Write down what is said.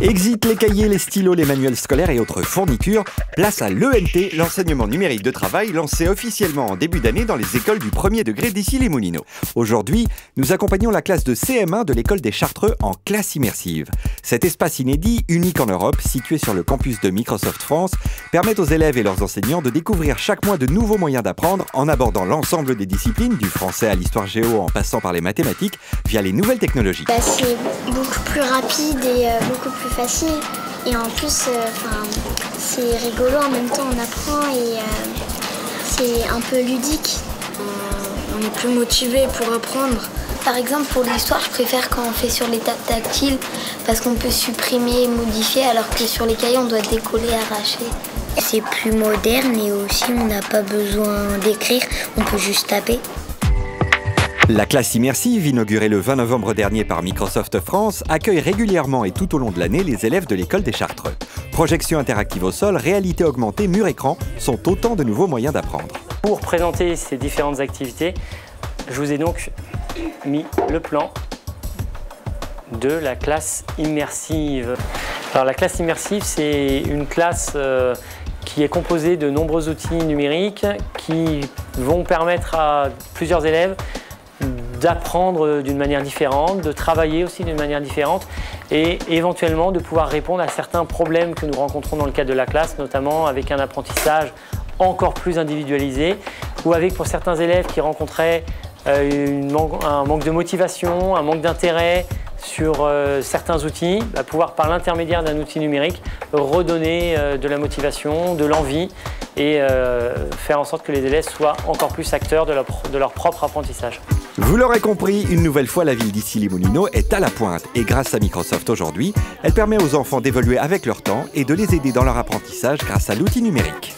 Exit les cahiers, les stylos, les manuels scolaires et autres fournitures. Place à l'ENT, l'enseignement numérique de travail, lancé officiellement en début d'année dans les écoles du premier degré d'Issy-les-Moulineaux. Aujourd'hui, nous accompagnons la classe de CM1 de l'école des Chartreux en classe immersive. Cet espace inédit, unique en Europe, situé sur le campus de Microsoft France, permet aux élèves et leurs enseignants de découvrir chaque mois de nouveaux moyens d'apprendre en abordant l'ensemble des disciplines, du français à l'histoire géo en passant par les mathématiques, via les nouvelles technologies. C'est beaucoup plus rapide et beaucoup plus facile. Et en plus, c'est rigolo, en même temps on apprend et c'est un peu ludique. On est plus motivé pour apprendre. Par exemple, pour l'histoire, je préfère quand on fait sur les tables tactiles parce qu'on peut supprimer et modifier, alors que sur les cahiers, on doit décoller, arracher. C'est plus moderne et aussi on n'a pas besoin d'écrire, on peut juste taper. La classe immersive, inaugurée le 20 novembre dernier par Microsoft France, accueille régulièrement et tout au long de l'année les élèves de l'école des Chartreux. Projection interactive au sol, réalité augmentée, mur-écran sont autant de nouveaux moyens d'apprendre. Pour présenter ces différentes activités, je vous ai donc mis le plan de la classe immersive. Alors la classe immersive, c'est une classe qui est composée de nombreux outils numériques qui vont permettre à plusieurs élèves d'apprendre d'une manière différente, de travailler aussi d'une manière différente et éventuellement de pouvoir répondre à certains problèmes que nous rencontrons dans le cadre de la classe, notamment avec un apprentissage encore plus individualisé ou avec pour certains élèves qui rencontraient un manque de motivation, un manque d'intérêt sur certains outils, pouvoir par l'intermédiaire d'un outil numérique redonner de la motivation, de l'envie et faire en sorte que les élèves soient encore plus acteurs de leur propre apprentissage. Vous l'aurez compris, une nouvelle fois la ville d'Issy-les-Moulineaux est à la pointe et grâce à Microsoft aujourd'hui, elle permet aux enfants d'évoluer avec leur temps et de les aider dans leur apprentissage grâce à l'outil numérique.